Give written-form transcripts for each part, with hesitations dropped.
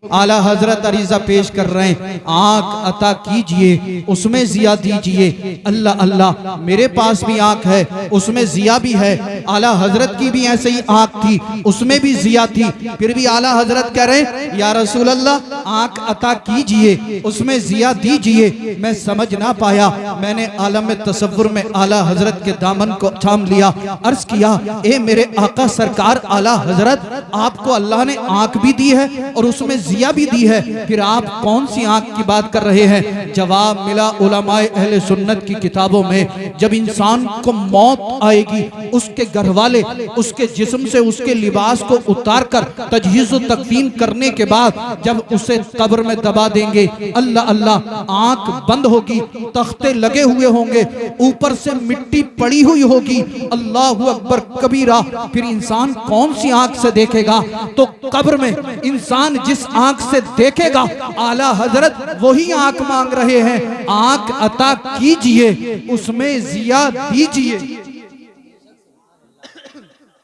आला हजरत अरीजा पेश कर रहे हैं, आंख अता कीजिए उसमें जिया दीजिए। अल्लाह अल्लाह, मेरे पास भी आंख है उसमें जिया भी है। आला हजरत की भी ऐसे ही आंख थी उसमें भी जिया थी, फिर भी आला हजरत कह रहे हैं या रसूल अल्लाह आंख अता कीजिए उसमें जिया दीजिए। मैं समझ ना पाया, मैंने आलम तसव्वुर में आला हजरत के दामन को थाम लिया, अर्ज किया ए मेरे आका सरकार आला हजरत, आपको अल्लाह ने आंख भी दी है और उसमें जिया भी दी है, फिर आप कौन सी आंख की बात कर रहे हैं? जवाब मिला उलमाए अहले सुन्नत की किताबों में, जब इंसान को मौत आएगी उसके घर वाले उसके जिस्म से उसके लिबास को उतार कर तजहीज़ व तकफीन करने के बाद जब उसे कब्र में दबा देंगे, अल्लाह अल्लाह आंख बंद होगी, तख्ते लगे हुए होंगे, ऊपर से मिट्टी पड़ी हुई होगी, अल्लाहु अकबर कबीरा, फिर इंसान कौन सी आंख से देखेगा? तो कब्र में इंसान जिस आंख से देखेगा आला हजरत वही आंख मांग रहे हैं, आंख अता कीजिए उसमें जिया दीजिए।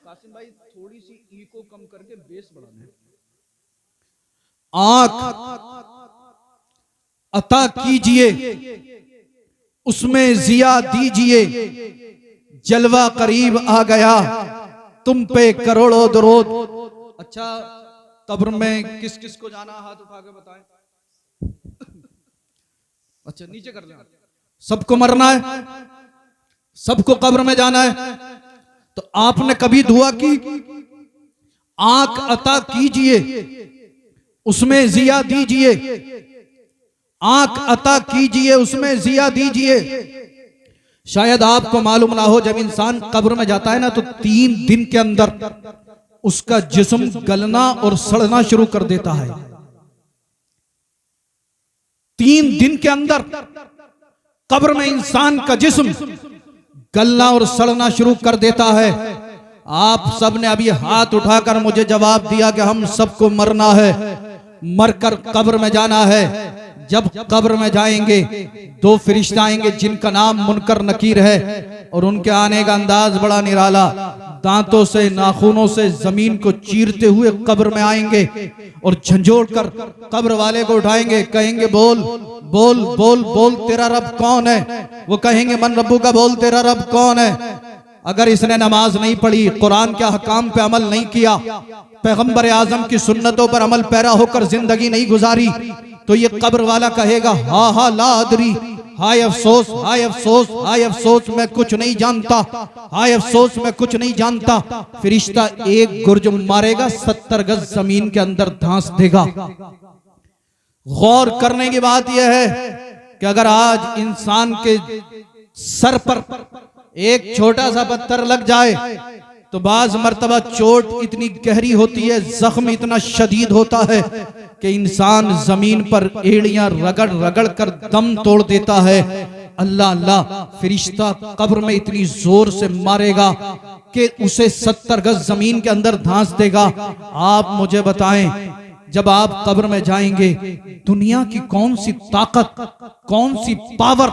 कासिम भाई थोड़ी सी इको कम करके बेस बढ़ाना। आंख अता कीजिए उसमें जिया दीजिए, जलवा करीब आ गया तुम पे करोड़ों दरूद। अच्छा, कब्र में किस किस को जाना, हाथ उठा के बताएं। अच्छा नीचे कर लें। सबको मरना है, सबको कब्र में जाना है। तो आपने कभी दुआ की आंख अता कीजिए उसमें जिया दीजिए, आंख अता कीजिए उसमें जिया दीजिए। शायद आपको मालूम ना हो, जब इंसान कब्र में जाता है ना तो 3 दिन के अंदर उसका जिस्म गलना और सड़ना शुरू कर देता है। 3 दिन के अंदर कब्र में इंसान का जिस्म गलना और सड़ना शुरू कर देता है। आप सब ने अभी हाथ उठाकर मुझे जवाब दिया कि हम सबको मरना है, मरकर कब्र में जाना है। जब कब्र में जाएंगे 2 फरिश्ते आएंगे जिनका नाम मुनकर नकीर है, और उनके आने का अंदाज बड़ा निराला, दांतों से नाखूनों से जमीन को चीरते हुए कब्र में आएंगे और झंझोड़ कर कब्र वाले को उठाएंगे, कहेंगे बोल बोल बोल बोल तेरा रब कौन है? वो कहेंगे मन रब्बू का, बोल तेरा रब कौन है? अगर इसने नमाज नहीं पढ़ी, कुरान के हकाम पे अमल नहीं किया, पैगंबर आजम की सुन्नतों पर अमल पैरा होकर जिंदगी नहीं गुजारी, तो ये कब्र वाला कहेगा हा हा ला अदरी, हाय अफसोस हाय अफसोस हाय अफसोस मैं कुछ नहीं जानता, हाय अफसोस मैं कुछ नहीं जानता। फरिश्ता एक गुर्ज मारेगा, 70 गज जमीन के अंदर धांस देगा। गौर करने की बात यह है कि अगर आज इंसान के सर पर एक छोटा सा पत्थर लग जाए तो बाज मर्तबा चोट इतनी गहरी होती है, जख्म इतना शदीद होता है कि इंसान जमीन पर एड़ियां रगड़ रगड़ कर दम तोड़ देता है। अल्लाह अल्लाह, फरिश्ता कब्र में इतनी जोर से मारेगा कि उसे 70 गज जमीन के अंदर धांस देगा। आप मुझे बताएं, जब आप कब्र में जाएंगे दुनिया की कौन सी ताकत, कौन सी पावर,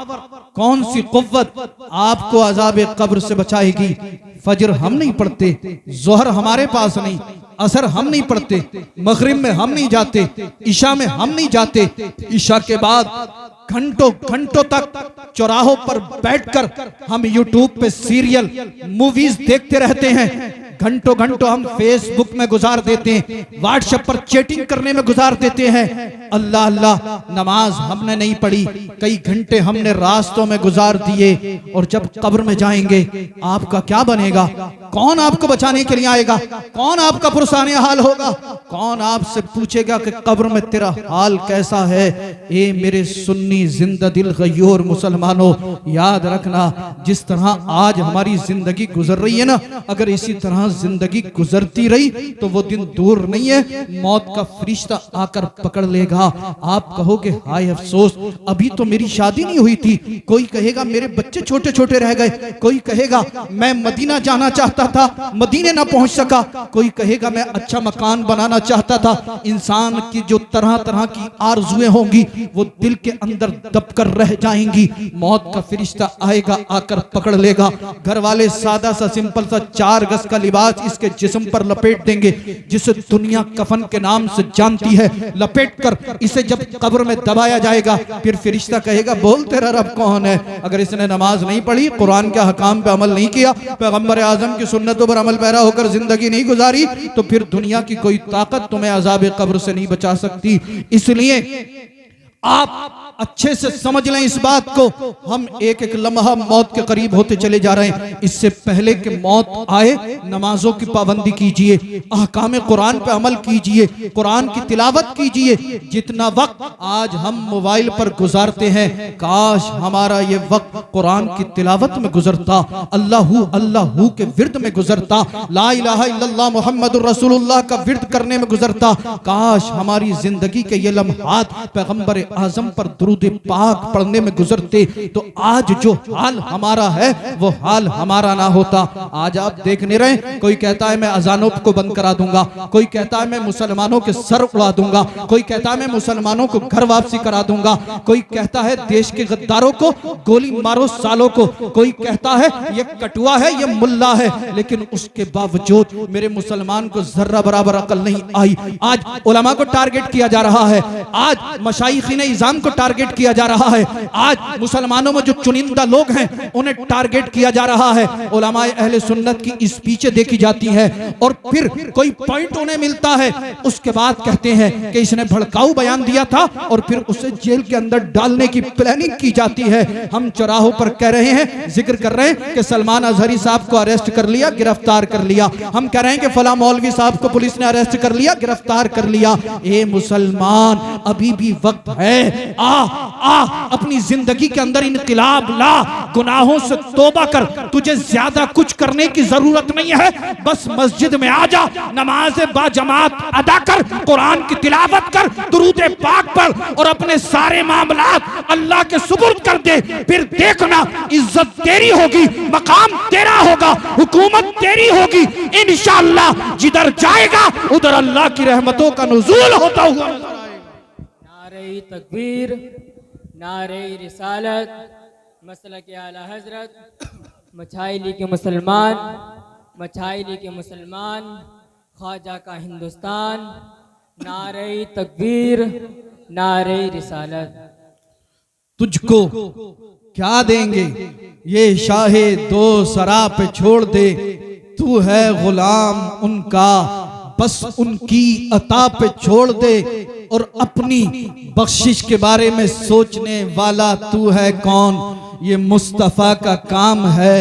कौन सी कुव्वत आपको अजाब कब्र से बचाएगी? फजर हम नहीं पढ़ते, जोहर हमारे पास नहीं, असर हम नहीं पढ़ते, मगरिब में हम नहीं जाते, ईशा में हम नहीं जाते, ईशा के बाद घंटों घंटों तक चौराहों पर बैठकर हम यूट्यूब पे सीरियल मूवीज देखते रहते हैं, घंटों घंटों हम फेसबुक में गुजार देते हैं, व्हाट्सएप पर चैटिंग करने में गुजार देते हैं। अल्लाह अल्लाह, नमाज हमने नहीं पढ़ी, कई घंटे हमने रास्तों में गुजार दिए, और जब कब्र में जाएंगे आपका क्या बनेगा? कौन आपको बचाने के लिए आएगा? कौन आपका पुरसाने हाल होगा? कौन आपसे पूछेगा कि कब्र में तेरा हाल कैसा है? ए मेरे सुन्नी जिंदा दिल गयूर मुसलमानों, याद रखना, जिस तरह आज हमारी जिंदगी गुजर रही है ना, अगर इसी तरह जिंदगी गुजरती रही तो वो दिन दूर नहीं है, मौत का फरिश्ता आकर पकड़ लेगा जाएगा। आप कहोगे हाय अफसोस, अभी तो मेरी शादी नहीं हुई थी। कोई कहेगा मेरे बच्चे छोटे छोटे रह गए। कोई कहेगा मैं मदीना जाना चाहता था, मदीने ना पहुंच सका। कोई कहेगा मैं अच्छा मकान बनाना चाहता था। इंसान की जो तरह तरह की आरज़ुएं होंगी वो दिल के अंदर दबकर रह जाएंगी। मौत का फरिश्ता आएगा, आकर पकड़ लेगा। घर वाले सादा सा सिंपल सा 4 गज का लिबास इसके जिस्म पर लपेट देंगे, जिसे दुनिया कफन के नाम से जानती है। लपेट कर इसे जब कब्र में दबाया जाएगा, फिर फरिश्ता कहेगा बोल तेरा रब कौन है। अगर इसने नमाज नहीं पढ़ी, कुरान के हकाम पे अमल नहीं किया, पैगंबर आजम की सुन्नतों पर अमल पैरा होकर जिंदगी नहीं गुजारी, तो फिर दुनिया की कोई ताकत तुम्हें अजाब कब्र से नहीं बचा सकती। इसलिए आप अच्छे से समझ लें इस बात को, हम एक एक लम्हा मौत के करीब होते चले जा रहे हैं। इससे पहले कि मौत आए, नमाजों की पाबंदी कीजिए, अहकाम कुरान पे अमल कीजिए, कुरान की तिलावत कीजिए। जितना वक्त आज हम मोबाइल पर गुजारते हैं, काश हमारा ये वक्त कुरान की तिलावत में गुजरता, अल्लाहू अल्लाहू के विर्द में गुजरता, ला इलाहा इल्लल्लाह मुहम्मदुर रसूलुल्लाह का विर्द करने में गुजरता। काश हमारी जिंदगी के ये लम्हात पैगंबर आजम पर दुरूद पाक पढ़ने में गुजरते, तो आज जो हाल हमारा है वो हाल हमारा ना होता। आज आप देख नहीं रहे, कोई कहता है मैं अजानों को बंद करा दूंगा, कोई कहता है मैं मुसलमानों के सर उड़ा दूंगा, कोई कहता है मैं मुसलमानों को घर वापसी करा दूंगा, कोई कहता है देश के गद्दारों को गोली मारो सालों को, कोई कहता है ये कटुआ है, ये मुल्ला है। लेकिन उसके बावजूद मेरे मुसलमान को जर्रा बराबर अकल नहीं आई। आज उलमा को टारगेट किया जा रहा है, आज मशाइखीन इज़ाम को टारगेट किया जा रहा है, आज मुसलमानों में जो चुनिंदा लोग हैं उन्हें टारगेट किया जा रहा है। उलमाए अहले सुन्नत की स्पीचें देखी जाती है और फिर कोई पॉइंट उन्हें मिलता है, उसके बाद कहते हैं कि इसने भड़काऊ बयान दिया था और फिर उसे जेल के अंदर डालने की प्लानिंग की जाती है। हम चौराहों पर कह रहे हैं, जिक्र कर रहे हैं कि सलमान अजहरी साहब को अरेस्ट कर लिया, गिरफ्तार कर लिया। हम कह रहे हैं कि फला मौलवी साहब को पुलिस ने अरेस्ट कर लिया, गिरफ्तार कर लिया। ए मुसलमान, अभी भी वक्त है, अपनी जिंदगी के अंदर इनकलाब ला, गुनाहों से तौबा कर। तुझे ज्यादा कुछ करने की जरूरत नहीं है, बस मस्जिद में आ जा, नमाज बाजमात अदा कर, कुरान की तिलावत कर, दुरूद पाक पढ़ और अपने सारे मामलात अल्लाह के सुपुर्द कर दे। फिर देखना इज्जत तेरी होगी, मकाम तेरा होगा, हुकूमत तेरी होगी इंशाअल्लाह। जिधर जाएगा उधर अल्लाह की रहमतों का नुज़ूल होता हुआ नजर आएगा। नारे तकबीर, नारे रिसालत, मसलक आला हजरत, मछाइली के मुसलमान, मछाइली के मुसलमान, ख्वाजा का हिंदुस्तान। नारे तकबीर, नारे रिसालत। तुझको क्या देंगे ये शाहे दो सरा पे छोड़ दे, तू है गुलाम उनका बस उनकी अता पे छोड़ दे। और अपनी बख्शिश के बारे में सोचने वाला तू है कौन, ये मुस्तफ़ा का काम है,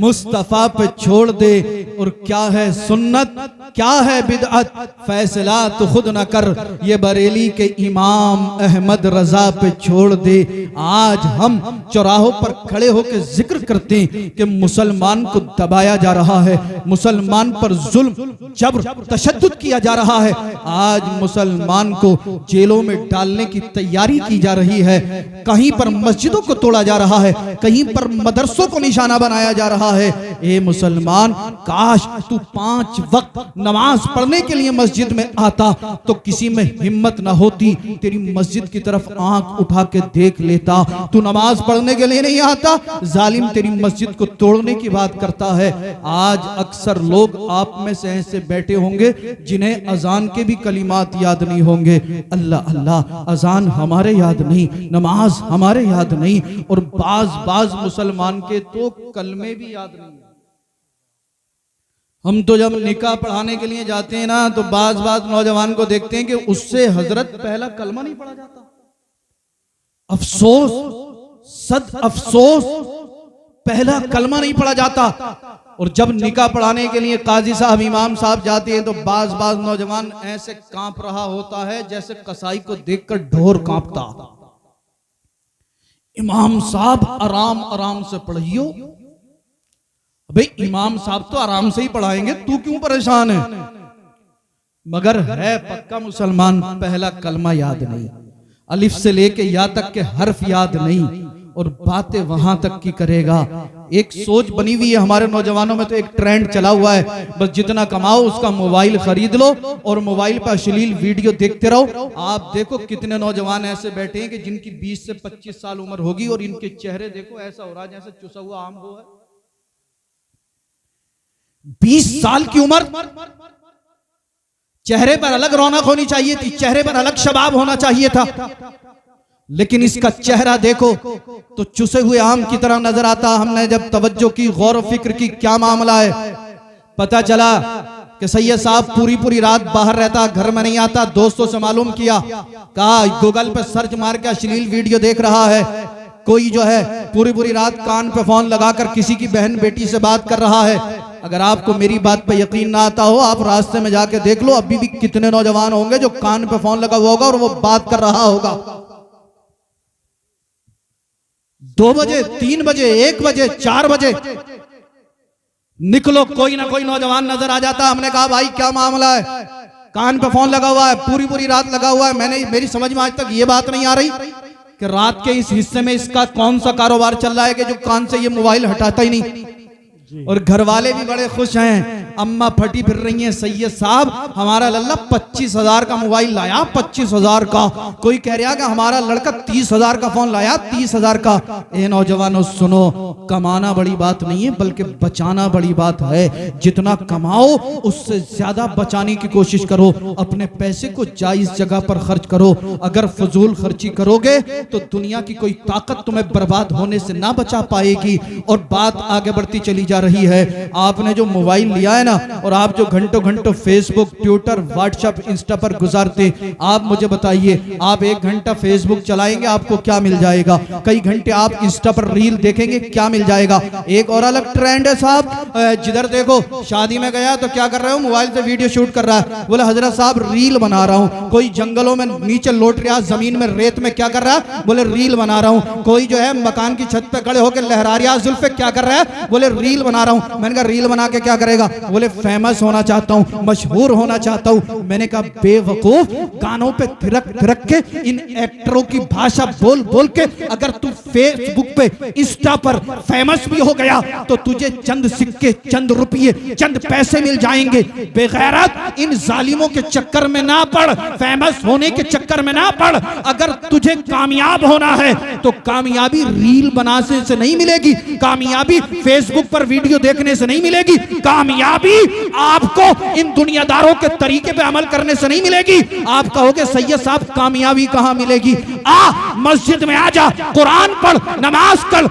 मुस्तफ़ा पे छोड़ दे। और क्या है सुन्नत, क्या है बिदअत, फैसला तो खुद न कर, ये बरेली के इमाम अहमद रजा पे छोड़ दे। आज हम चौराहों पर खड़े होकर जिक्र करते हैं कि मुसलमान को दबाया जा रहा है, मुसलमान पर जुल्म जबर तशद्दुद किया जा रहा है। आज मुसलमान को जेलों में डालने की तैयारी की जा रही है, कहीं पर मस्जिदों को तोड़ा जा रहा है, कहीं पर मदरसों को निशाना बनाया जा रहा है। ए मुसलमान, काश तू 5 वक्त नमाज पढ़ने के लिए मस्जिद में आता तो किसी में हिम्मत न होती तेरी मस्जिद की तरफ आंख उठा के देख लेता। तू नमाज पढ़ने के लिए नहीं आता, जालिम तेरी मस्जिद को तोड़ने की बात करता है। आज अक्सर लोग आप में से ऐसे बैठे होंगे जिन्हें अजान के भी कलिमात याद नहीं होंगे। अल्लाह अल्लाह, अजान हमारे याद नहीं, नमाज हमारे याद नहीं, और बाज मुसलमान के तो कलमे भी याद नहीं। हम तो जब निकाह पढ़ाने के लिए जाते हैं ना, तो बाज नौजवान को देखते हैं कि उससे हजरत पहला कलमा नहीं पढ़ा जाता। अफसोस, सद अफसोस, पहला कलमा नहीं पढ़ा जाता। और जब निकाह पढ़ाने के लिए काजी साहब, इमाम साहब जाते हैं तो बाज नौजवान ऐसे कांप रहा होता है जैसे कसाई को देखकर ढोर कांपता। इमाम साहब आराम आराम से पढ़ियो। भाई इमाम साहब तो आराम से ही पढ़ाएंगे, तू क्यों परेशान है? मगर है पक्का मुसलमान, पहला कलमा याद नहीं। अलिफ से लेके या तक के हर्फ याद नहीं और बातें वहां तक की करेगा। एक सोच बनी हुई है हमारे नौजवानों में, तो एक ट्रेंड चला हुआ है, बस जितना कमाओ उसका मोबाइल खरीद लो और मोबाइल पर अश्लील वीडियो देखते रहो। आप देखो कितने नौजवान ऐसे बैठे हैं कि जिनकी 20 से 25 साल उम्र होगी और इनके चेहरे देखो ऐसा हो रहा है जैसे चुसा हुआ आम हो है। 20 साल की उम्र, चेहरे पर अलग रौनक होनी चाहिए थी, चेहरे पर अलग शबाब होना चाहिए था, लेकिन इसका चेहरा देखो तो चुसे हुए आम की तरह नजर आता। हमने जब तवज्जो की, गौर व फिक्र की, क्या मामला है, पता चला कि सैयद साहब पूरी रात बाहर रहता, घर में नहीं आता। दोस्तों से मालूम किया, कहा गूगल पे सर्च मार के अश्लील वीडियो देख रहा है। कोई जो है पूरी रात कान पे फोन लगाकर किसी की बहन बेटी से बात कर रहा है। अगर आपको मेरी बात पे यकीन ना आता हो, आप रास्ते में जाके देख लो, अभी भी कितने नौजवान होंगे जो कान पे फोन लगा हुआ होगा और वो बात कर रहा होगा। 2 बजे, 3 बजे, 1 बजे, 4 बजे निकलो, कोई ना कोई नौजवान नजर आ जाता। हमने कहा भाई क्या मामला है, कान पे फोन लगा हुआ है, पूरी रात लगा हुआ है। मेरी समझ में आज तक ये बात नहीं आ रही कि रात के इस हिस्से में इसका कौन सा कारोबार चल रहा है कि जो कान से ये मोबाइल हटाता ही नहीं। और घर वाले भी बड़े खुश हैं, अम्मा फटी फिर रही हैं, सैयद साहब हमारा लल्ला 25,000 का मोबाइल लाया, 25,000 का। कोई कह रहा कि हमारा लड़का 30,000 का फोन लाया, 30,000 का। ए नौजवानों सुनो, कमाना बड़ी बात नहीं है बल्कि बचाना बड़ी बात है। जितना कमाओ उससे ज्यादा बचाने की कोशिश करो, अपने पैसे को जायज जगह पर खर्च करो। अगर फजूल खर्ची करोगे तो दुनिया की कोई ताकत तुम्हें बर्बाद होने से ना बचा पाएगी। और बात आगे बढ़ती चली जा रही है। आपने जो मोबाइल लिया है ना, और आप जो घंटों फेसबुक, ट्विटर, व्हाट्सएप, इंस्टा पर गुजारते, आप मुझे बताइए, आप 1 घंटा फेसबुक चलाएंगे आपको क्या मिल जाएगा? कई घंटे आप इंस्टा पर रील देखेंगे, क्या मिल जाएगा? एक और अलग ट्रेंड है साहब, जिधर देखो शादी में गया तो क्या कर रहे हो, मोबाइल से वीडियो शूट कर रहा है। बोले हजरत साहब रील बना रहा हूं। कोई जंगलों में नीचे लौट रहा, जमीन में रेत में क्या कर रहा है? बोले रील बना रहा हूं। कोई जो है मकान की छत पे खड़े होकर लहरा रहा जुल्फे, क्या कर रहा है? बोले रील बना रहा हूं। मैंने कहा रील बना के क्या करेगा? बोले फेमस होना चाहता हूं, मशहूर होना चाहता हूं। मैंने कहा बेवकूफ, गानों पे थिरक के इन एक्टरों की भाषा बोल के अगर तू फेसबुक पे, इंस्टा पर फेमस भी हो गया तो तुझे चंद सिक्के, चंद रुपये, चंद पैसे मिल जाएंगे। बेगैरत, इन जालिमों के चक्कर में ना पड़, फेमस होने के चक्कर में ना पड़। अगर तुझे कामयाब होना है तो कामयाबी रील बनाने से नहीं मिलेगी, कामयाबी फेसबुक पर वीडियो देखने से नहीं मिलेगी, कामयाबी आपको इन दुनियादारों के तरीके पे अमल करने से नहीं मिलेगी। आप कहोगे सैयद साहब कामयाबी कहां मिलेगी? आ मस्जिद में आ जा, कुरान पढ़, नमाज कर।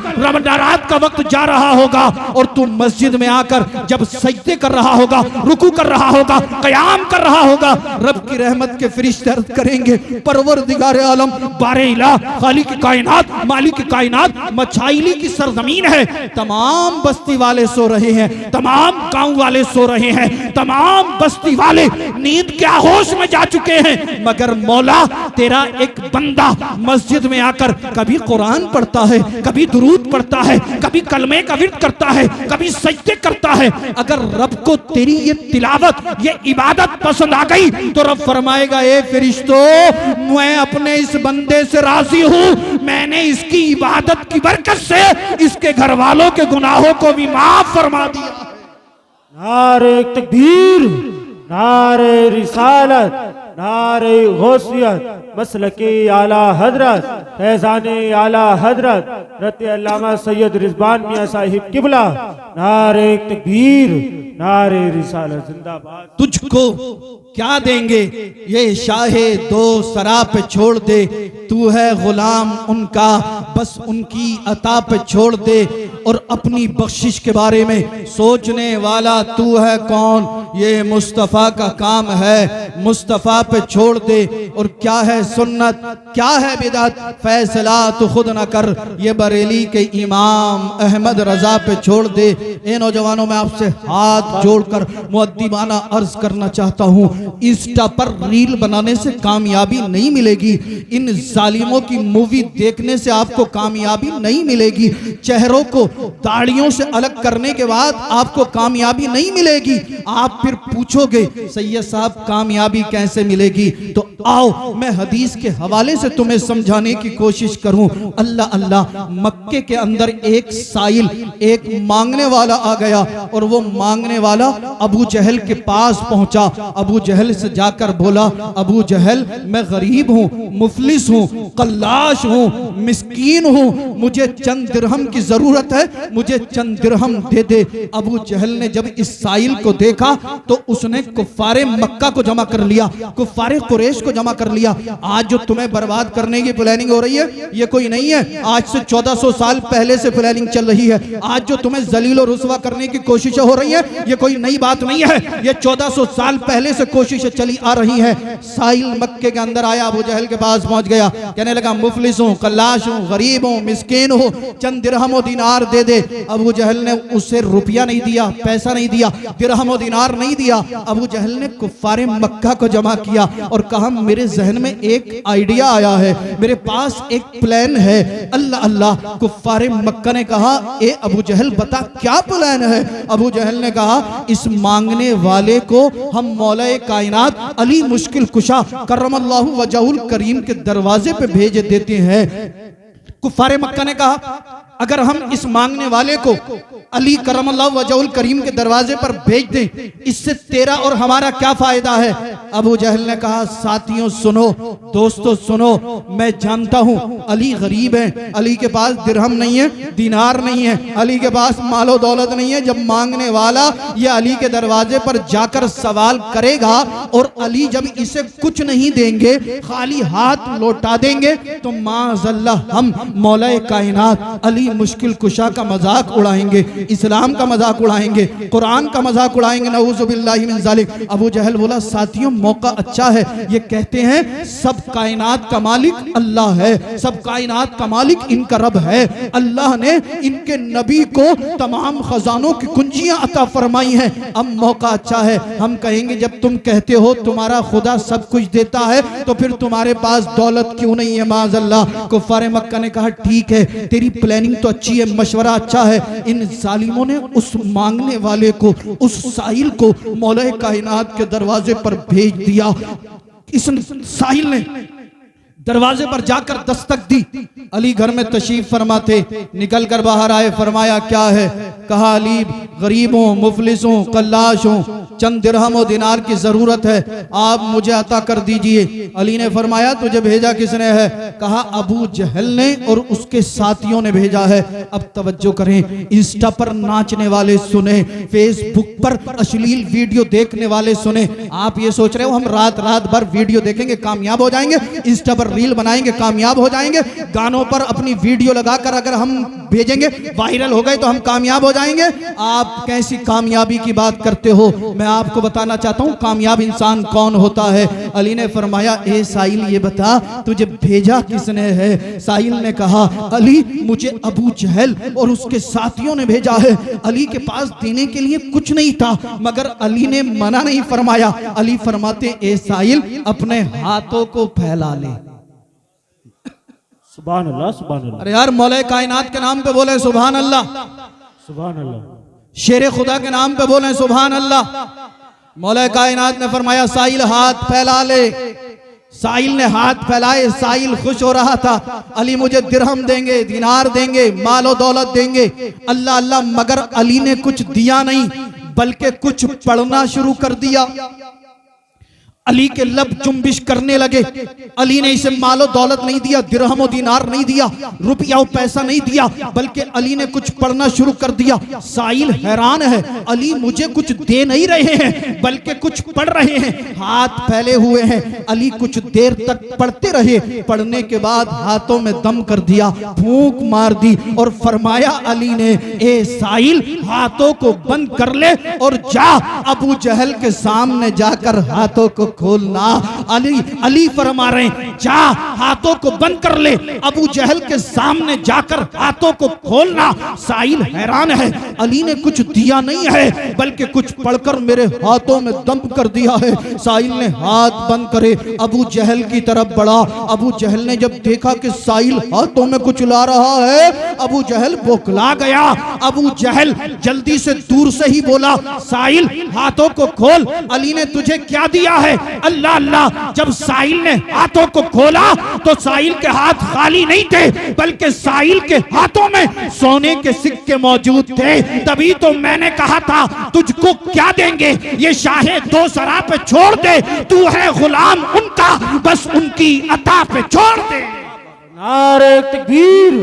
रात का वक्त जा रहा होगा और तू मस्जिद में आकर जब सजदे कर रहा होगा, रुकू कर रहा होगा, कयाम कर रहा होगा, रब की रहमत के फरिश्ते अर्ज करेंगे, परवरदिगार आलम, बारे इला, खालिक कायनात, मालिक कायनात, मछाइली की सरजमीन है, तमाम बस्ती वाले सो रहे हैं, तमाम गांव वाले सो रहे हैं, तमाम बस्ती वाले नींद के होश में जा चुके हैं, मगर मौला तेरा एक बंदा मस्जिद में आकर कभी कुरान पढ़ता है, कभी दुरूद पढ़ता है, कभी कलमे का विर्द करता है, कभी सजदे करता है। अगर रब को तेरी ये तिलावत, ये इबादत पसंद आ गई तो रब फरमाएगा, ए फरिश्तों मैं अपने इस बंदे से राजी हूं, मैंने इसकी इबादत की बरकत से इसके घर वालों के गुनाहों को भी माफ फरमा दिया। नारे तकबीर, नारे रिसालत, नारे गौसियत, मसलके आला हजरत, फैजाने आला हजरत रत अल्लामा सैयद रिजवान मियां साहिब किबला। नारे तकबीर, नारे रिसालत जिंदाबाद। तुझको क्या देंगे ये शाहे दो सरा पे छोड़ दे, तू है गुलाम उनका बस उनकी अता पे छोड़ दे, और अपनी बख्शिश के बारे में सोचने वाला तू है कौन, ये मुस्तफ़ा का काम है, मुस्तफ़ा पे छोड़ दे। और क्या है सुन्नत, क्या है बिदअत, फैसला तो खुद न कर, ये बरेली के इमाम अहमद रजा पे छोड़ दे। ए नौजवानों, मैं आपसे हाथ जोड़कर मुअद्दिबाना अर्ज करना चाहता हूँ, इंस्टा पर रील बनाने से कामयाबी नहीं मिलेगी। इन जालिमों की मूवी देखने से आपको कामयाबी नहीं मिलेगी। चेहरों को दाढ़ियों से अलग करने के बाद आपको कामयाबी नहीं मिलेगी। आप फिर पूछोगे सैयद साहब कामयाबी कैसे मिलेगी? तो आओ मैं हदीस के हवाले से तुम्हें समझाने की कोशिश करूं। अल्लाह अल्लाह, मक्के के अंदर एक साइल, एक मांगने वाला आ गया और वो मांगने वाला अबू जहल के पास पहुंचा। अबू जहल से जाकर बोला, अबू जहल मैं गरीब हूं, मुफलिस हूं, कल्लाश हूं, मिस्कीन हूं, मुझे चंद दिरहम की जरूरत है, मुझे चंद दिरहम दे दे। अबू जहल ने जब इस साइल को देखा तो उसने कुफ्फारे मक्का को जमा कर लिया, कुफ्फारे कुरैश को जमा कर लिया। आज जो तुम्हें बर्बाद करने की प्लानिंग हो रही है ये कोई नहीं है, आज से 1400 साल पहले से प्लानिंग चल रही है। आज जो तुम्हें जलील और रुसवा करने की कोशिशें हो रही है ये कोई नई बात नहीं है, ये 1400 साल पहले से कोशिशें चली आ रही है। साहिल मक्के के अंदर आया, अबू जहल के पास पहुंच गया, कहने लगा मुफलिस हूं, कल्लाश हूं, गरीब हूं, मिस्कीन हूं, चंद दिरहम और दिनार दे दे। अबू जहल ने उसे रुपया नहीं दिया, पैसा नहीं दिया, दिरहम और दिनार नहीं दिया। अबू जहल ने कुफ्फारे मक्का को जमा किया और कहा मेरे जहन में एक आइडिया आया है, मेरे पास एक प्लान है। अल्लाह अल्लाह, कुफ्फारे मक्का ने कहा ए अबू जहल बता क्या प्लान है? अबू जहल ने कहा इस मांगने वाले को हम मौलाए कायनात अली मुश्किल कुशा करमल्लाहु वजहुल करीम के दरवाजे पे भेज देते हैं। कुफ्फारे मक्का ने कहा अगर हम इस मांगने वाले को अली करमल्लाहु वजहुल करीम के दरवाजे पर भेज दें, इससे तेरा और हमारा क्या फायदा है? अबू जहल ने कहा साथियों सुनो, दोस्तों सुनो, मैं जानता हूं अली गरीब है, अली के पास दिरहम नहीं है, दिनार नहीं है, अली के पास मालो दौलत नहीं है। जब मांगने वाला ये अली के दरवाजे पर जाकर सवाल करेगा और अली जब इसे कुछ नहीं देंगे, खाली हाथ लौटा देंगे, तो माज़अल्लाह हम मौलाए कायनात अली मुश्किल कुशा का मजाक उड़ाएंगे, इस्लाम का मजाक उड़ाएंगे, कुरान का मजाक उड़ाएंगे, नऊज़ु बिल्लाहि मिन ज़ालिक। अबू जहल बोला साथियों मौका अच्छा है, ये कहते हैं सब कायनात का मालिक अल्लाह है, सब कायनात का मालिक इनका रब है। अल्लाह ने इनके नबी को तमाम खजानों की कुंजियां अता फरमाई हैं। अब मौका अच्छा है, हम कहेंगे जब तुम कहते हो तुम्हारा खुदा सब कुछ देता है तो फिर तुम्हारे पास दौलत क्यों नहीं है? माज़अल्लाह। कुफ्फारे मक्का ने कहा ठीक है, तेरी प्लानिंग तो अच्छी है, मशवरा अच्छा है। इन जालिमों ने उस मांगने वाले को, उस साहिल को मौलाए कायनात के दरवाजे पर भेज दिया। इस साहिल ने दरवाजे पर जाकर दस्तक दी। अली घर में तशरीफ फरमाते, निकल कर बाहर आए, फरमाया क्या है? कहा अली गरीब हूं, मुफलिस हूं, कल्लाश हूं, चंद दिरहम और दिनार की जरूरत है, आप मुझे अता कर दीजिए। अली ने फरमाया तुझे भेजा किसने है? कहा अबू जहल ने और उसके साथियों ने भेजा है। अब तवज्जो करें, इंस्टा पर नाचने वाले सुने, फेसबुक पर अश्लील वीडियो देखने वाले सुने। आप ये सोच रहे हो हम रात रात भर वीडियो देखेंगे कामयाब हो जाएंगे, इंस्टा पर रील बनाएंगे कामयाब हो जाएंगे, गानों पर अपनी वीडियो लगाकर अगर हम भेजेंगे वायरल हो गए तो हम कामयाब हो जाएंगे? आप कैसी कामयाबी की बात करते हो? मैं आपको बताना चाहता हूं कामयाब इंसान कौन होता है। अली ने फरमाया ए साहिल ये बता तुझे भेजा किसने है? साहिल ने कहा अली मुझे अबू जहल और उसके साथियों ने भेजा है। अली के पास देने के लिए कुछ नहीं था मगर अली ने मना नहीं फरमाया। अली फरमाते ए साहिल अपने हाथों को फैला ले। सुभान अल्लाह, सुभान अल्लाह। अरे यार मौलाए कायनात के नाम पे बोले सुभान अल्लाह, सुभान अल्लाह। शेर खुदा के नाम पे बोले सुभान अल्लाह। मौलाए कायनात ने फरमाया साहिल हाथ फैला ले। साहिल ने हाथ फैलाए, साहिल खुश हो रहा था। अली मुझे दिरहम देंगे, दिनार देंगे, मालो दौलत देंगे। अल्लाह अल्लाह, मगर अली ने कुछ दिया नहीं बल्कि कुछ पढ़ना शुरू कर दिया। अली के लब जुम्बिश करने लगे। अली ने इसे मालो दौलत नहीं दिया, दिरहम और दिनार नहीं दिया, रुपया और पैसा नहीं दिया, बल्कि अली ने कुछ पढ़ना शुरू कर दिया। साहिल हैरान है, अली मुझे कुछ दे नहीं रहे हैं बल्कि कुछ पढ़ रहे हैं, हाथ फैले हुए हैं। अली कुछ देर तक पढ़ते रहे, पढ़ने के बाद हाथों में दम कर दिया, फूंक मार दी और फरमाया अली ने ए साहिल हाथों को बंद कर ले और जा अबू जहल के सामने जाकर हाथों को खोलना। अली फरमा रहे हैं जा हाथों को बंद कर ले, अबू जहल के सामने जाकर हाथों को खोलना। साहिल हैरान है, अली ने कुछ दिया नहीं है बल्कि कुछ पढ़कर मेरे हाथों में दम कर दिया है। साहिल ने हाथ बंद करे अबू जहल की तरफ बढ़ा। अबू जहल ने जब देखा कि साहिल हाथों में कुछ ला रहा है, अबू जहल बौखला गया। अबू जहल जल्दी से दूर से ही बोला साहिल हाथों को खोल, अली ने तुझे क्या दिया है? अल्लाह अल्लाह। जब साहिल ने हाथों को खोला तो साहिल के हाथ खाली नहीं थे बल्कि साहिल के हाथों में सोने के सिक्के मौजूद थे। तभी तो मैंने कहा था तुझको क्या देंगे, ये शाहे दो सरा पे छोड़ दे, तू है गुलाम उनका, बस उनकी अता पे छोड़ दे। नारे तकबीर,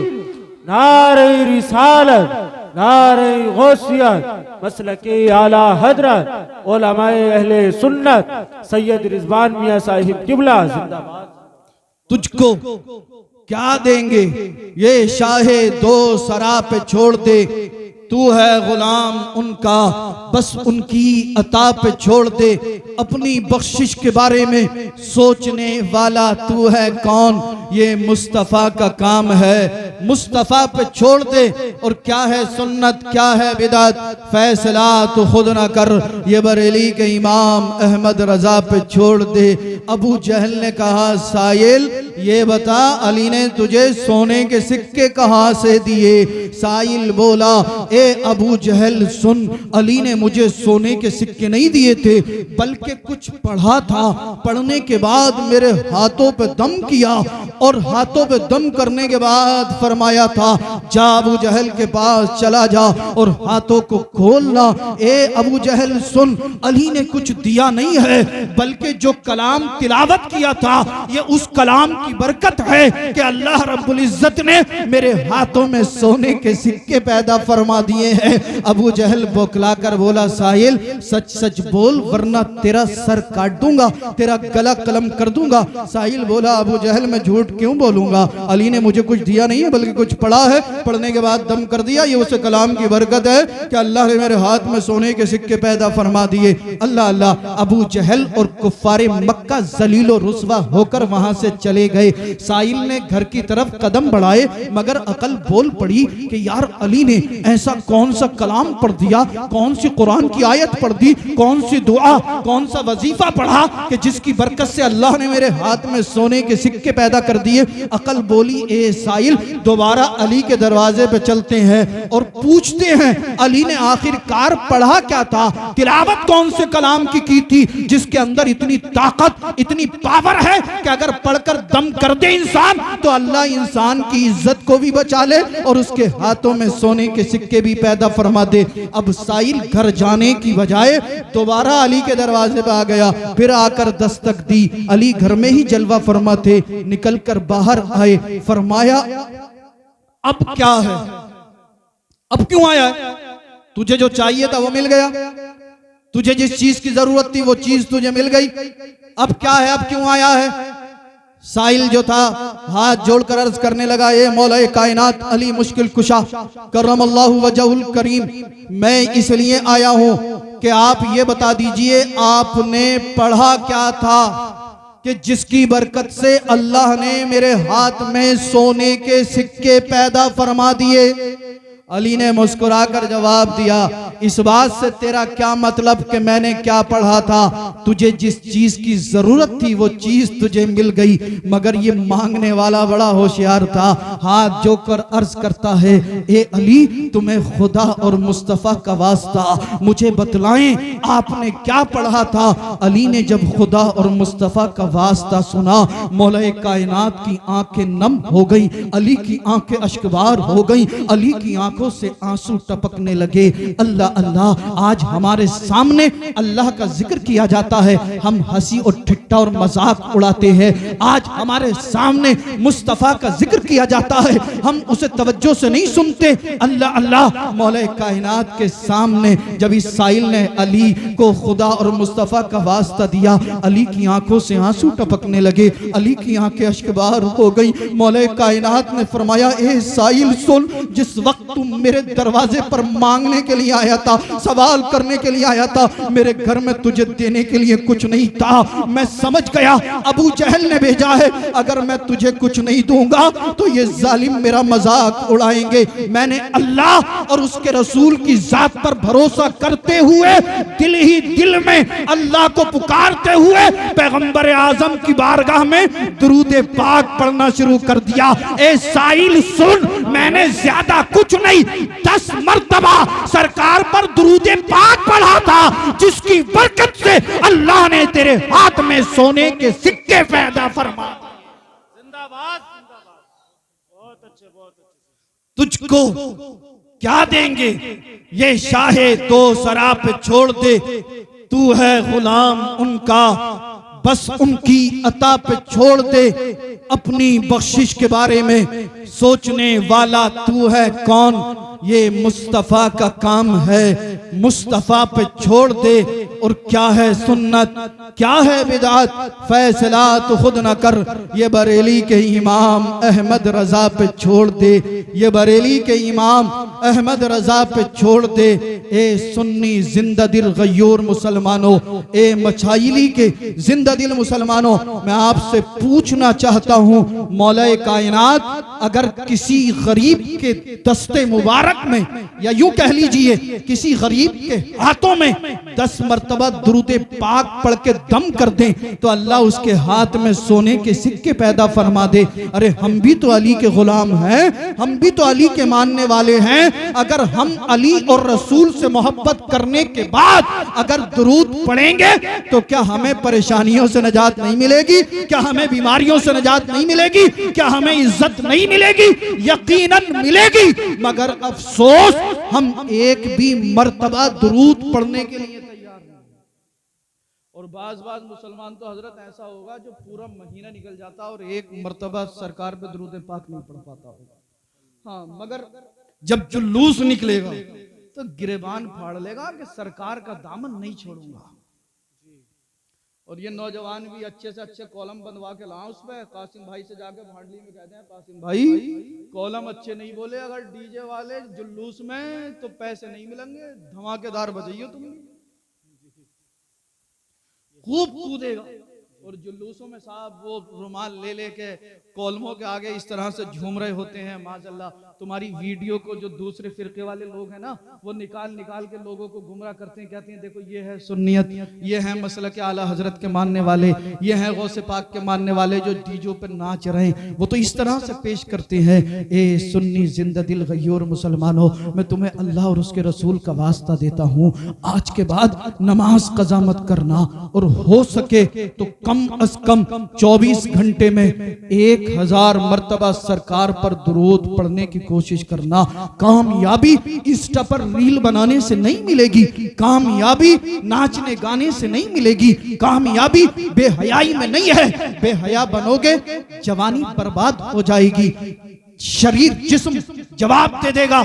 नारे रिसालत, नारे गौसियत, मसलके आला हजरत, उलमाए अहले सुन्नत, सैयद रिजवान मियां साहिब किबला जिंदाबाद। तुझको क्या देंगे, ये शाहे दो सरा पे छोड़ दे, तू है गुलाम उनका, बस उनकी अता पे छोड़ दे। अपनी बख्शिश के बारे में सोचने वाला तू है कौन, ये मुस्तफ़ा का काम है, मुस्तफ़ा पे छोड़ दे। और क्या है सुन्नत क्या है बिदअत, फैसला तो खुद ना कर, ये बरेली के इमाम अहमद रजा पे छोड़ दे। अबू जहल ने कहा साहिल ये बता अली ने तुझे सोने के सिक्के कहाँ से दिए? साहिल बोला ए अबू जहल सुन, अली ने मुझे सोने के सिक्के नहीं दिए थे बल्कि कुछ पढ़ा था, पढ़ने के बाद मेरे हाथों पे दम किया और हाथों पे दम करने के बाद फरमाया था जा अबू जहल के पास चला जा और हाथों को खोलना। ए अबू जहल सुन, अली ने कुछ दिया नहीं है बल्कि जो कलाम तिलावत किया था ये उस कलाम की बरकत है कि अल्लाह रब्बुल इज्जत ने मेरे हाथों में सोने के सिक्के पैदा फरमा दिए हैं। अबू जहल बौखला कर बोला साहिल सच सच बोल वरना तेरा सर काट दूंगा, तेरा गला कलम कर दूंगा। साहिल बोला अबू जहल मैं झूठ क्यों बोलूंगा, अली ने मुझे कुछ दिया नहीं है बल्कि कुछ पढ़ा है, पढ़ने के बाद दम कर दिया, ये उस कलाम की बरकत है कि अल्लाह ने मेरे हाथ में सोने के सिक्के पैदा फरमा दिए। अल्लाह अल्लाह। अबू जहल और कुफ्फारे मक्का जलीलो रुस्वा होकर वहां से चले गए। साहिल ने घर की तरफ कदम बढ़ाए मगर अकल बोल पड़ी कि यार अली ने ऐसा कौन सा कलाम पढ़ दिया, कौन सी कुरान की आयत पढ़ दी, कौन सी दुआ, कौन सा वजीफा पढ़ा कि जिसकी बरकत से अल्लाह ने मेरे हाथ में सोने के सिक्के पैदा कर दिए। अकल बोली ए साहिल दोबारा अली के दरवाजे पे चलते हैं और पूछते हैं अली ने आखिरकार पढ़ा क्या था, तिलावत कौन से कलाम की थी जिसके अंदर इतनी ताकत इतनी पावर है कि अगर पढ़कर दम कर दे इंसान तो अल्लाह इंसान की इज्जत को भी बचा ले और उसके हाथों में सोने के सिक्के भी पैदा फरमा दे। अब साहिल घर जाने की बजाय दोबारा अली के दरवाजे पे आ गया, फिर आकर दस्तक दी। अली घर में ही जलवा फरमा थे, निकलकर बाहर आए, फरमाया अब क्या है, अब क्यों आया? तुझे जो चाहिए था वो मिल गया, तुझे जिस चीज की जरूरत थी वो चीज तुझे मिल गई, अब क्या है, अब क्यों आया है? साहिल जो था हाथ जोड़कर अर्ज करने लगा ए मौला कायनात अली मुश्किल कुशा करमल्लाहु वजहुल करीम, मैं इसलिए आया हूं कि आप ये बता दीजिए आपने पढ़ा क्या था कि जिसकी बरकत से अल्लाह ने मेरे हाथ में सोने के सिक्के पैदा फरमा दिए। अली ने मुस्कुराकर जवाब दिया इस बात से तेरा क्या मतलब कि मैंने क्या पढ़ा था, तुझे जिस चीज की जरूरत थी वो चीज तुझे मिल गई, मगर ये मांगने वाला बड़ा होशियार था, हाथ जोड़कर अर्ज करता है ए अली तुम्हें खुदा और मुस्तफ़ा का वास्ता मुझे बतलाएं आपने क्या पढ़ा था। अली ने जब खुदा और मुस्तफ़ा का वास्ता सुना मौला कायनात की आंखें नम हो गई, अली की आंखें अश्कबार हो गई, अली की आंखों से आंसू टपकने लगे। अल्लाह अल्लाह, आज हमारे सामने अल्लाह का जिक्र किया जाता है, हम हंसी और ठिट्ठा और मजाक उड़ाते हैं। आज हमारे सामने मुस्तफ़ा का जिक्र किया जाता है, हम उसे तवज्जो से नहीं सुनते। अल्लाह अल्लाह, मौला कायनात के सामने जब इस साहिल ने अली को खुदा और मुस्तफ़ा का वास्ता दिया, अली की आंखों से आंसू टपकने लगे, अली की आंखें अश्कबार हो गई। मौला कायनात ने फरमाया ए साहिल सुन, जिस वक्त तुम मेरे दरवाजे पर मांगने के लिए आया आया था, सवाल करने के लिए आया था। मेरे घर में तुझे देने के लिए कुछ नहीं था। मैं समझ गया अबू जहल ने भेजा है, अगर मैं तुझे कुछ नहीं दूंगा तो ये जालिम मेरा मजाक उड़ाएंगे। मैंने अल्लाह और उसके रसूल की जात पर भरोसा करते हुए दिल ही दिल में अल्लाह को पुकारते हुए पैगंबर आजम की बारगाह में दुरूद पाक पढ़ना शुरू कर दिया। ए साइल सुन, मैंने ज्यादा कुछ नहीं 10 मर्तबा सरकार पर दुरूद पाक पढ़ा था, जिसकी बरकत से अल्लाह ने तेरे हाथ में सोने के सिक्के पैदा फरमा। जिंदाबाद जिंदाबाद, बहुत अच्छे बहुत अच्छे। तुझको क्या देंगे ये शाहे दो सरा पे छोड़ दे, तू है गुलाम उनका बस उनकी अता पे छोड़ दे। अपनी बख्शिश के बारे में सोचने वाला तू है कौन, ये मुस्तफा का काम है, मुस्तफा पे छोड़ दे। और क्या है सुन्नत, क्या है बिदात, फैसला तो खुद न कर, ये बरेली के इमाम अहमद रजा पे छोड़ दे, ये बरेली के इमाम अहमद रजा पे छोड़ दे। ए सुन्नी जिंदा दिल गयूर मुसलमानों, ए मछाइली के जिंदा दिल मुसलमानों, मैं आपसे पूछना चाहता हूँ, मौलाए कायनात अगर किसी गरीब के दस्ते मुबारक में, या यूं कह लीजिए किसी गरीब के हाथों में 10 मर्तबा दुरूद पाक पढ़ के दम कर दें, तो अल्लाह उसके हाथ में सोने के सिक्के पैदा फरमा दे। अरे हम भी तो अली के गुलाम हैं, हम भी तो अली के मानने वाले हैं। अगर हम अली और रसूल से मोहब्बत करने के बाद अगर दुरूद पढ़ेंगे तो क्या हमें परेशानियों से निजात नहीं मिलेगी? क्या हमें बीमारियों से निजात नहीं मिलेगी? क्या हमें इज्जत नहीं मिलेगी? यकीनन मिलेगी, मगर अफसोस हम एक भी मर्तबा दुरूद पढ़ने के लिए तैयार नहीं। और बाज मुसलमान तो हजरत ऐसा होगा जो पूरा महीना निकल जाता और एक मर्तबा सरकार पे दुरूद पाक नहीं पढ़ पाता होगा। हाँ, मगर जब जुलूस निकलेगा तो गिरेबान फाड़ लेगा कि सरकार का दामन नहीं छोड़ूंगा। और ये नौजवान भी अच्छे से अच्छे कॉलम बनवा के लाओ, उस पे कासिम भाई से जाके भांडली में कहते हैं, कासिम भाई कॉलम अच्छे नहीं बोले, अगर डीजे वाले जुलूस में तो पैसे नहीं मिलेंगे, धमाकेदार बजाइयो तुम। खूब कूदेगा और जुलूसों में साहब वो रुमाल ले लेके कॉलमों के आगे इस तरह से झूम रहे होते हैं। माशाल्लाह, तुम्हारी वीडियो को जो दूसरे फिरके वाले लोग हैं ना, वो निकाल निकाल के लोगों को गुमराह करते हैं, कहते हैं देखो ये है सुन्नियत, ये है मसलक के आला हजरत के मानने वाले, ये है गौसे पाक के मानने वाले जो डीजों पर नाच रहे हैं, वो तो इस तरह से पेश करते हैं। ए सुन्नी जिंदा दिल गयूर मुसलमानों, मैं तुम्हें अल्लाह और उसके रसूल का वास्ता देता हूँ, आज के बाद नमाज कज़ा मत करना, और हो सके तो कम अज कम 24 घंटे में 1000 मर्तबा सरकार पर दुरूद पढ़ने की कोशिश करना। कामयाबी इंस्टा पर रील बनाने से नहीं मिलेगी, कामयाबी नाचने गाने से नहीं मिलेगी, कामयाबी बेहयाई में नहीं है। बेहया बनोगे जवानी बर्बाद हो जाएगी, शरीर जिस्म जवाब दे देगा।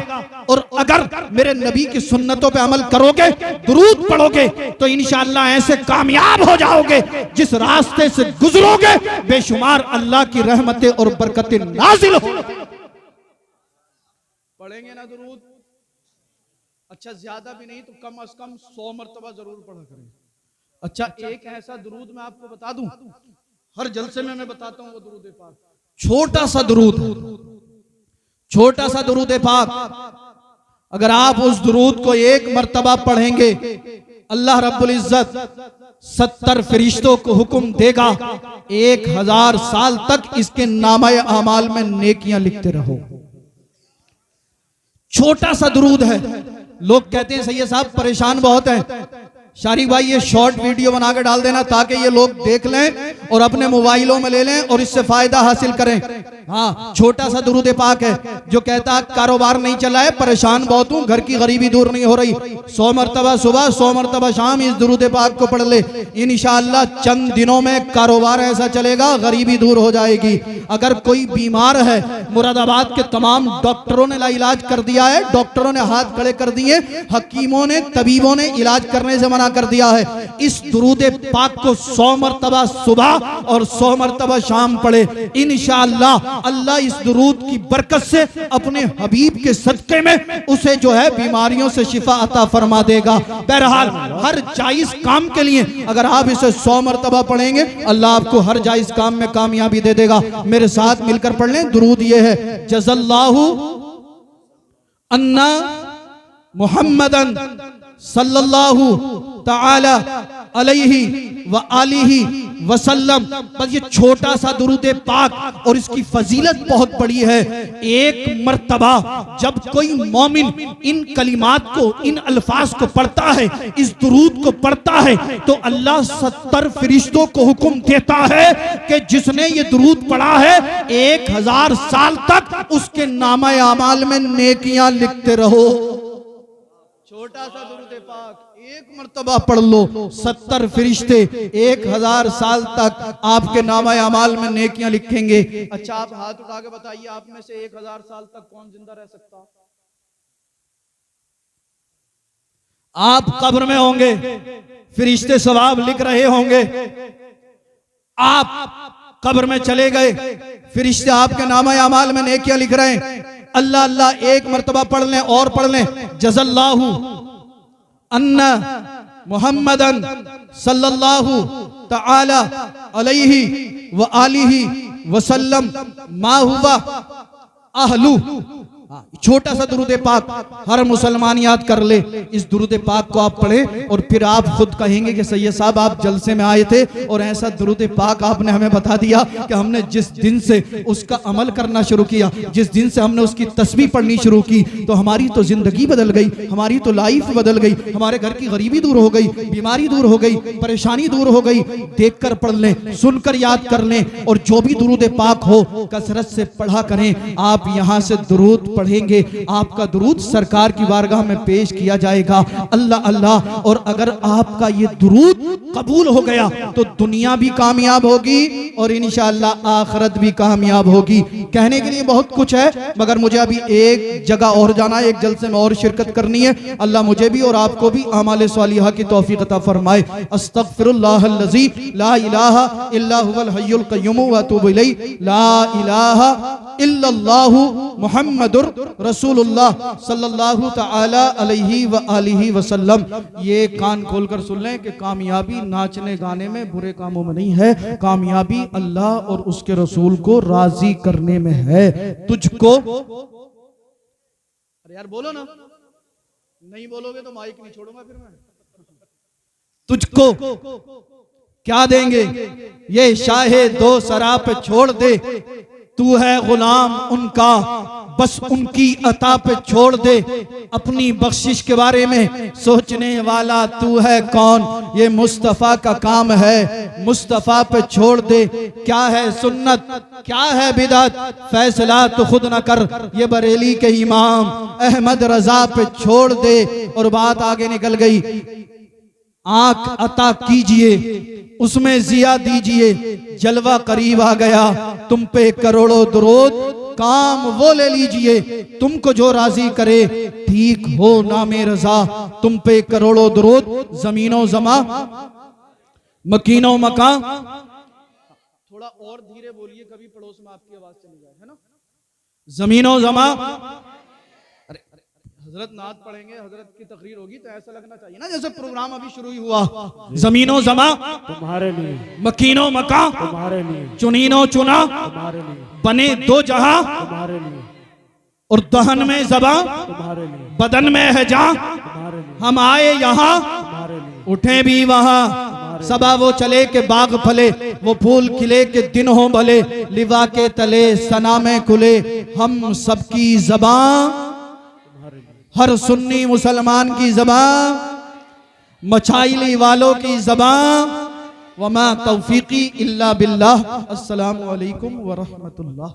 और अगर मेरे नबी की सुन्नतों पे अमल करोगे, दुरूद पढ़ोगे, तो इंशाअल्लाह ऐसे कामयाब हो जाओगे, जिस रास्ते से गुजरोगे बेशुमार अल्लाह की रहमतें और बरकतें नाजिल हो। पढ़ेंगे ना दुरूद, अच्छा ज्यादा भी नहीं तो कम अज कम 100 मर्तबा जरूर पढ़ा करें। अच्छा, एक ऐसा दुरूद मैं आपको बता दूं, हर जलसे में मैं बताता हूं वो दुरूद पाक, छोटा सा दुरूद, छोटा सा दुरूद पाक, अगर आप उस दुरूद को एक मर्तबा पढ़ेंगे, अल्लाह रब्बुल इज्जत 70 फरिश्तों को हुक्म देगा 1000 साल तक इसके नामाए अमाल में नेकियां लिखते रहो। छोटा सा दुरूद है। लोग कहते हैं सैयद साहब परेशान बहुत हैं, शारिक भाई ये शॉर्ट वीडियो बना के डाल देना ताकि ये लोग देख लें और अपने मोबाइलों में ले लें और इससे फायदा हासिल करें। हाँ, छोटा सा दुरूद पाक है जो कहता है कारोबार नहीं चला है, परेशान बहुत हूँ, घर की गरीबी दूर नहीं हो रही, 100 मर्तबा सुबह 100 मर्तबा शाम इस दुरूद पाक को पढ़ ले, इंशाअल्लाह चंद दिनों में कारोबार ऐसा चलेगा, गरीबी दूर हो जाएगी। अगर कोई बीमार है, मुरादाबाद के तमाम डॉक्टरों ने इलाज कर दिया है, डॉक्टरों ने हाथ खड़े कर दिए, हकीमों ने तबीबों ने इलाज करने से मना कर दिया है। इस दुरूद पाक को 100 मर्तबा सुबह और 100 मर्तबा शाम पढ़े, इंशाअल्लाह अल्लाह इस दुरूद की बरकत से अपने हबीब के सदके में उसे जो है बीमारियों से शिफा अता फरमा देगा। बहरहाल हर जायज काम के लिए अगर आप इसे 100 मरतबा पढ़ेंगे अल्लाह आपको हर जायज काम में कामयाबी दे देगा। मेरे साथ मिलकर पढ़ लें। दुरूद ये है, जज़ल्लाहु अन्ना मुहम्मदन सल्लल्लाहु ताला अलैहि व आलिहि वसल्लम। बस ये छोटा सा दुरूद पाक और इसकी फजीलत बहुत बड़ी है। एक मर्तबा जब कोई मोमिन इन कलिमात को, इन अल्फाज को पढ़ता है, इस दुरूद को पढ़ता है, तो अल्लाह 70 फरिश्तों को हुक्म देता है कि जिसने ये दुरूद पढ़ा है 1000 साल तक उसके नामा अमाल में नेकियां लिखते रहो। छोटा सा दुरूद पाक एक मर्तबा पढ़ लो, 70 फरिश्ते 1000 साल तक आपके नामा अमाल में नेकियां लिखेंगे। अच्छा, आप हाथ उठा के बताइए, आप में से 1000 साल तक कौन जिंदा रह सकता? आप कब्र में होंगे, फरिश्ते सवाब लिख रहे होंगे। आप कब्र में चले गए, फरिश्ते आपके नामा अमाल में नेकियां लिख रहे हैं। अल्लाह अल्लाह एक मर्तबा पढ़ लें और पढ़ लें, जज़ल्लाहु अन्ना मुहम्मदन सल्लल्लाहु ताला अलैहि व आलिहि वसल्लम मा हुवा अहलु। छोटा सा दुरूद पाक हर मुसलमान याद कर ले। इस दुरूद पाक को आप पढ़ें और फिर आप खुद कहेंगे कि सैयद साहब आप जलसे में आए थे और ऐसा दुरूद पाक आपने हमें बता दिया कि हमने जिस दिन से उसका अमल करना शुरू किया, जिस दिन से हमने उसकी तस्बीह पढ़नी शुरू की, तो हमारी तो जिंदगी बदल गई, हमारी तो लाइफ बदल गई, हमारे घर की गरीबी दूर हो गई, बीमारी दूर हो गई, परेशानी दूर हो गई। देख कर पढ़ लें, सुनकर याद कर लें और जो भी दुरूद पाक हो कसरत से पढ़ा करें। आप यहाँ से दुरूद पढ़ेंगे, आपका दुरूद सरकार की बारगाह में पेश किया जाएगा। अल्लाह अल्लाह। और अगर आपका ये दुरूद कबूल हो गया तो दुनिया भी कामयाब होगी और इंशाअल्लाह आखिरत भी कामयाब होगी। कहने के लिए बहुत कुछ है मगर मुझे अभी एक जगह और जाना है, एक जलसे में और शिरकत करनी है। अल्लाह मुझे भी और आपको भी आमाल सालिहा की तौफीक अता फरमाए। अस्तगफिरुल्लाहल्लज़ी ला इलाहा इल्ला हुवल हय्युल क़य्यूम व अतूबु इलैहि। ला इलाहा इल्लल्लाहु मुहम्मदुर रसूलुल्लाह सल्लल्लाहु ताला अलैहि व आलिहि वसल्लम। ये कान खोलकर सुन लें कि कामयाबी नाचने गाने में, बुरे कामों में नहीं है। कामयाबी अल्लाह और उसके रसूल को राजी करने में है। तुझको, अरे यार बोलो ना, नहीं बोलोगे तो माइक नहीं छोड़ूंगा फिर मैं। तुझको क्या देंगे ये शाहे दो सरा पे छोड़ दे, तू है गुलाम उनका बस उनकी अता पे छोड़ दे। अपनी बख्शिश के बारे में सोचने वाला तू है कौन, ये मुस्तफा का काम है, मुस्तफा पे छोड़ दे। क्या है सुन्नत क्या है बिदअत, फैसला तो खुद न कर, ये बरेली के इमाम अहमद रजा पे छोड़ दे। और बात आगे निकल गई। आंख अता कीजिए उसमें जिया दीजिए, जलवा करीब आ गया, तुम पे करोड़ों दुरूद, काम वो ले लीजिए तुमको जो राजी करे, ठीक हो नामे रजा, तुम पे करोड़ों दुरूद, जमीनों जमा मकीनों मकां। थोड़ा और धीरे बोलिए, कभी पड़ोस में आपकी आवाज चली जाए, है ना। जमीनों जमा, हजरत नात पढ़ेंगे, हजरत की तकरीर होगी तो ऐसा लगना चाहिए ना जैसे प्रोग्राम अभी शुरू ही हुआ। जमीनों जमा तुम्हारे लिए, मकीनों मकां तुम्हारे लिए, चुनीनो चुना तुम्हारे लिए, बने दो जहां, तुम्हारे लिए, और दहन में जबां, तुम्हारे लिए, बदन में है जां, तुम्हारे लिए, हम आए यहाँ तुम्हारे लिए, उठे भी वहाँ, सबा वो चले के बाग फले, वो फूल खिले के दिन हो भले, लिवा के तले सना में खुले, हम सबकी ज़बां, हर सुन्नी मुसलमान की ज़बां, मछाइली वालों की ज़बां, वमा तौफीकी इल्ला बिल्लाह। अस्सलामु अलैकुम व रहमतुल्लाह।